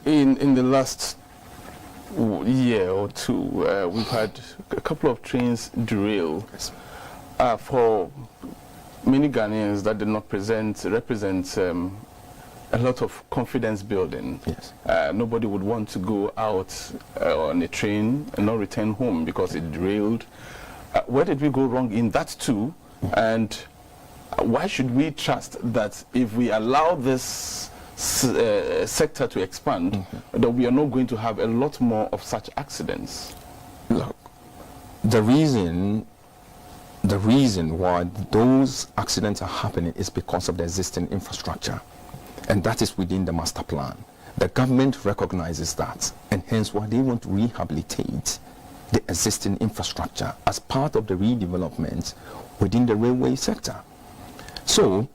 In the last year or two, we've had a couple of trains derail. Yes. For many Ghanaians, that did not represent a lot of confidence building. Yes. Nobody would want to go out on a train and not return home because it derailed. Where did we go wrong in that too? And why should we trust that if we allow this sector to expand, that we are not going to have a lot more of such accidents? Look, the reason why those accidents are happening is because of the existing infrastructure, and that is within the master plan. The government recognizes that, and hence why they want to rehabilitate the existing infrastructure as part of the redevelopment within the railway sector. So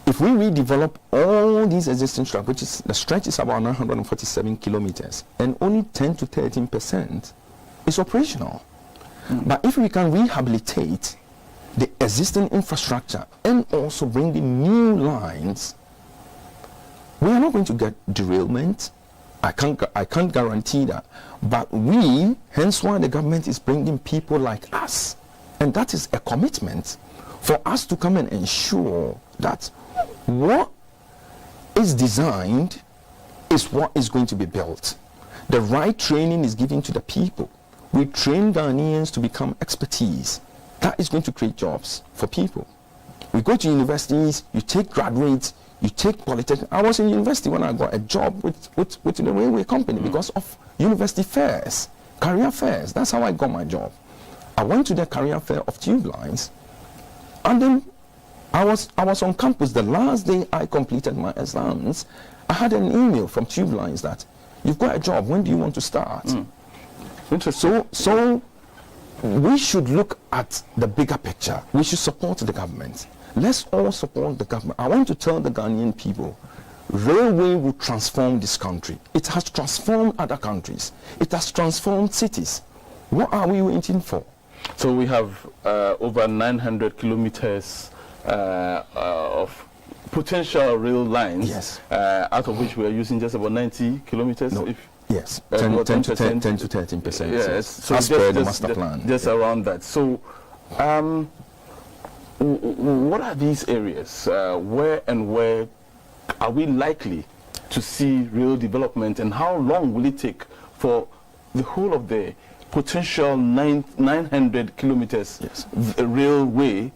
if we redevelop all these existing structures, which is the stretch is about 947 kilometers, and only 10 to 13% is operational. But if we can rehabilitate the existing infrastructure and also bring in new lines, we are not going to get derailment. I can't guarantee that. But hence why the government is bringing people like us. And that is a commitment for us to come and ensure that what is designed is what is going to be built. The right training is given to the people. We train Ghanaians to become expertise. That is going to create jobs for people. We go to universities, you take graduates, you take polytechnic. I was in university when I got a job with the railway company because of university fairs, career fairs. That's how I got my job. I went to the career fair of tube lines, and then I was on campus. The last day I completed my exams, I had an email from tube lines that you've got a job. When do you want to start? Interesting. So we should look at the bigger picture. We should support the government. Let's all support the government. I want to tell the Ghanaian people, railway will transform this country. It has transformed other countries. It has transformed cities. What are we waiting for? So we have over 900 kilometers of potential rail lines, yes. Out of which we are using just about 90 kilometers. No. If, yes, 10 to 13%. Yes, so as per the master plan. Just around that. So, what are these areas? Where are we likely to see real development, and how long will it take for the whole of the potential 900 kilometers yes. railway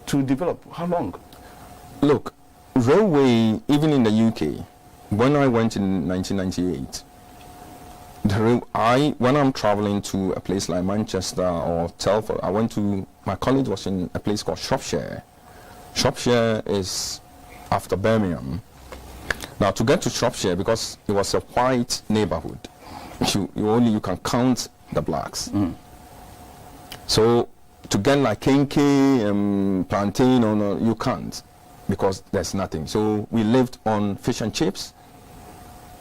to develop? How long? Look, railway, even in the UK, when I went in 1998, when I'm traveling to a place like Manchester or Telford, my college was in a place called Shropshire. Shropshire is after Birmingham. Now to get to Shropshire, because it was a white neighborhood, you can count the blacks. So to get like kenke, plantain, you can't, because there's nothing. So we lived on fish and chips,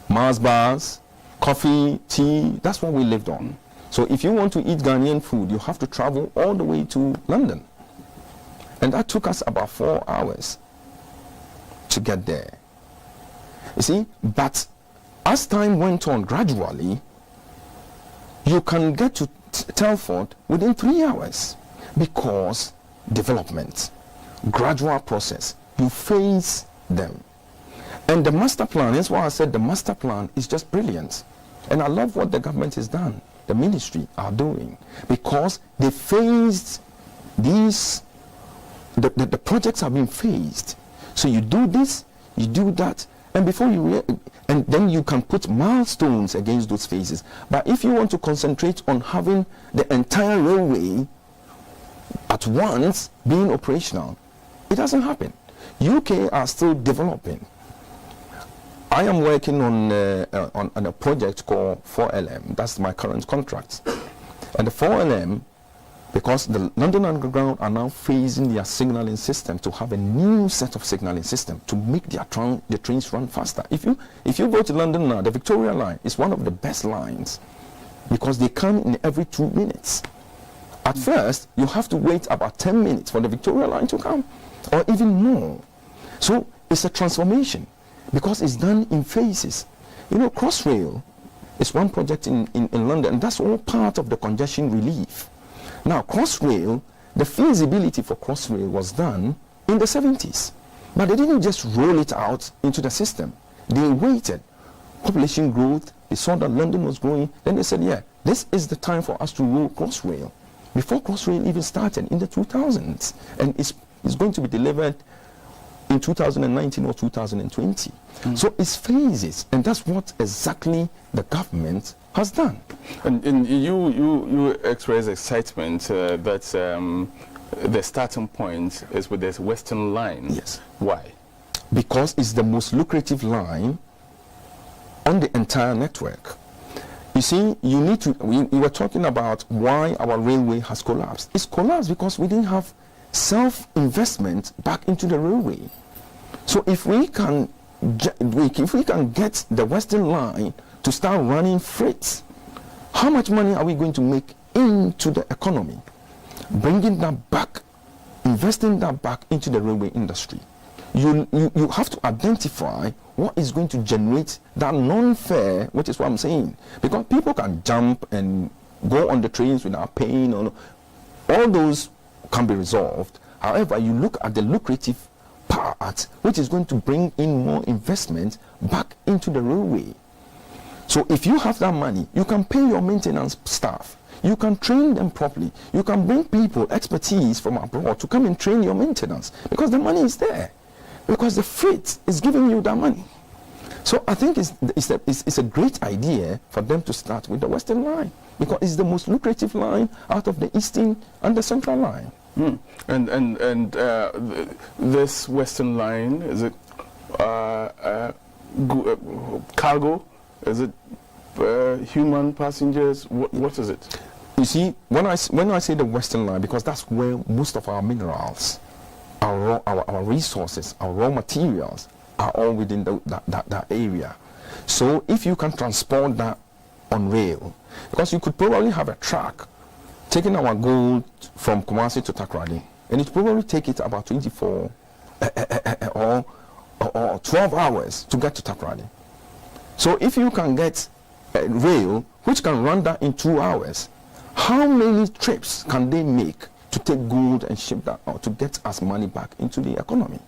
Mars bars, coffee, tea. That's what we lived on. So if you want to eat Ghanaian food, you have to travel all the way to London. And that took us about 4 hours to get there. You see, but as time went on, gradually, you can get to Telford within 3 hours, because development, gradual process, you phase them. And the master plan, that's why I said the master plan is just brilliant. And I love what the government has done, the ministry are doing, because they phased these, the projects have been phased. So you do this, you do that, and before and then you can put milestones against those phases. But if you want to concentrate on having the entire railway at once being operational, it doesn't happen. UK are still developing. I am working on a project called 4LM. That's my current contract. And the 4LM, because the London Underground are now phasing their signaling system to have a new set of signaling system to make the trains run faster. If you go to London now, the Victoria line is one of the best lines, because they come in every 2 minutes. At first, you have to wait about 10 minutes for the Victoria line to come, or even more. So it's a transformation, because it's done in phases. You know, Crossrail is one project in London, and that's all part of the congestion relief. Now, Crossrail, the feasibility for Crossrail was done in the 70s. But they didn't just roll it out into the system. They waited. Population growth, they saw that London was growing. Then they said, yeah, this is the time for us to roll Crossrail. Before Crossrail even started in the 2000s. And it's going to be delivered in 2019 or 2020. So it's phases. And that's what exactly the government has done. And you express excitement that the starting point is with this Western Line. Yes. Why? Because it's the most lucrative line on the entire network. You see, you need to, we were talking about why our railway has collapsed. It's collapsed because we didn't have self-investment back into the railway. So if we can get the Western Line to start running freight, how much money are we going to make into the economy? Bringing that back, investing that back into the railway industry. You have to identify what is going to generate that non-fare, which is what I'm saying. Because people can jump and go on the trains without paying. All those can be resolved. However, you look at the lucrative part, which is going to bring in more investment back into the railway. So if you have that money, you can pay your maintenance staff. You can train them properly. You can bring people, expertise from abroad to come and train your maintenance because the money is there. Because the freight is giving you that money. So I think it's a great idea for them to start with the Western Line because it's the most lucrative line out of the Eastern and the Central Line. And this Western Line, is it cargo? Is it human passengers? What is it? You see, when I say the Western Line, because that's where most of our minerals, our resources, our raw materials are all within that area. So if you can transport that on rail, because you could probably have a truck taking our gold from Kumasi to Takoradi, and it probably take it about 24 or 12 hours to get to Takoradi. So if you can get a rail which can run that in 2 hours, how many trips can they make to take gold and ship that out to get us money back into the economy?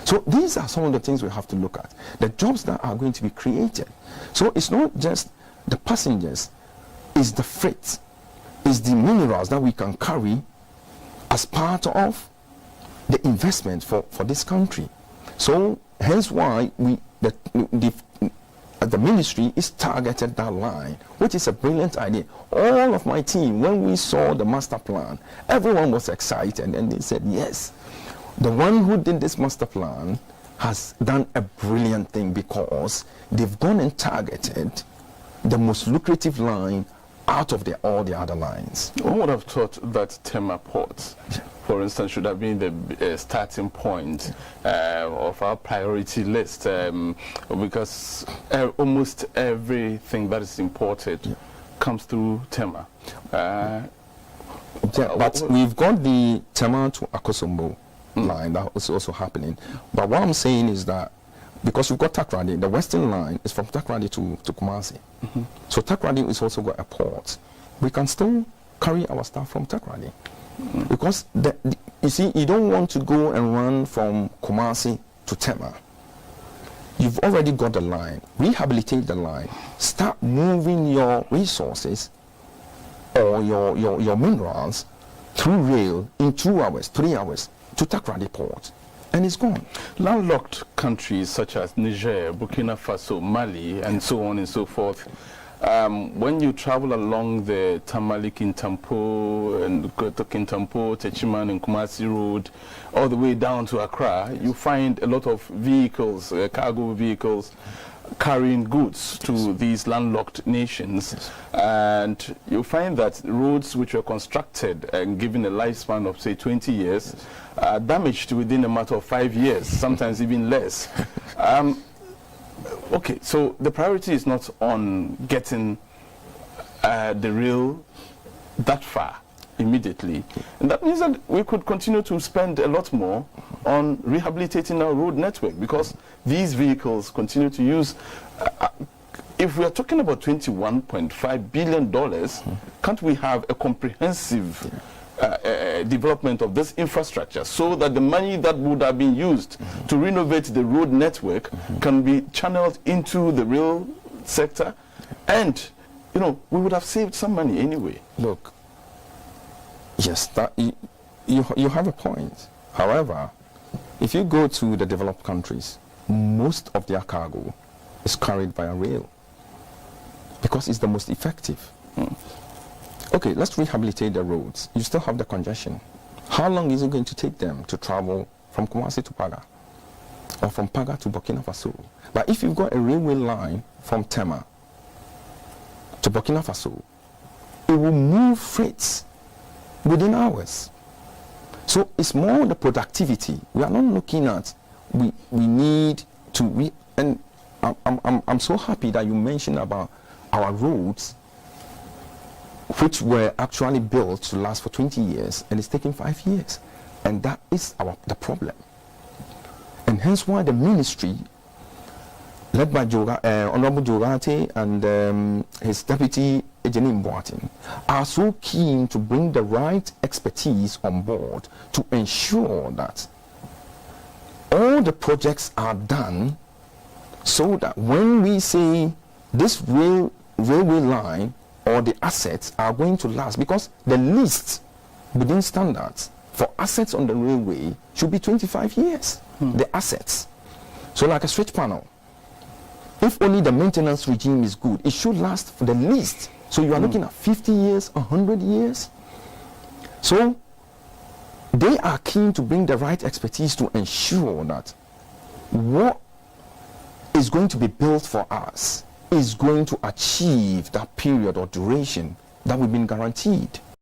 So these are some of the things we have to look at. The jobs that are going to be created. So it's not just the passengers, it's the freight, it's the minerals that we can carry as part of the investment for this country. So hence why the ministry is targeted that line, which is a brilliant idea. All of my team, when we saw the master plan, everyone was excited and they said, yes, the one who did this master plan has done a brilliant thing because they've gone and targeted the most lucrative line out of all the other lines. One would have thought that Tema Port, for instance, should have been the starting point of our priority list because almost everything that is imported comes through Tema. But we've got the Tema to Akosombo line that is also happening. But what I'm saying is that because we've got Takoradi, the Western Line is from Takoradi to Kumasi. So Takoradi is also got a port. We can still carry our stuff from Takoradi. Because you see, you don't want to go and run from Kumasi to Tema. You've already got the line. Rehabilitate the line. Start moving your resources or your minerals through rail in 2 hours, 3 hours to Takoradi port. And it's gone. Landlocked countries such as Niger, Burkina Faso, Mali, and so on and so forth, when you travel along the Tamale-Kintampo and Kintampo, Techiman and Kumasi Road, all the way down to Accra, you find a lot of vehicles, cargo vehicles, carrying goods to these landlocked nations. And you find that roads which were constructed and given a lifespan of, say, 20 years, are damaged within a matter of 5 years, sometimes even less. Okay, so the priority is not on getting the rail that far immediately. And that means that we could continue to spend a lot more on rehabilitating our road network because these vehicles continue to use if we are talking about $21.5 billion, can't we have a comprehensive development of this infrastructure so that the money that would have been used to renovate the road network can be channeled into the rail sector? And, you know, we would have saved some money anyway. Look, yes, that you have a point. However, if you go to the developed countries, most of their cargo is carried via rail because it's the most effective. Okay, let's rehabilitate the roads. You still have the congestion. How long is it going to take them to travel from Kumasi to Paga or from Paga to Burkina Faso? But if you've got a railway line from Tema to Burkina Faso, it will move freights within hours. So it's more the productivity. We are not looking at we need to and I'm so happy that you mentioned about our roads, which were actually built to last for 20 years, and it's taking 5 years, and that is the problem. And hence why the ministry, led by Honorable Jogate and his deputy Ejeni Mboatin, are so keen to bring the right expertise on board to ensure that all the projects are done so that when we say this railway line or the assets are going to last, because the least within standards for assets on the railway should be 25 years, the assets. So like a switch panel, if only the maintenance regime is good, it should last for the least. So you are looking at 50 years, 100 years. So they are keen to bring the right expertise to ensure that what is going to be built for us is going to achieve that period or duration that we've been guaranteed.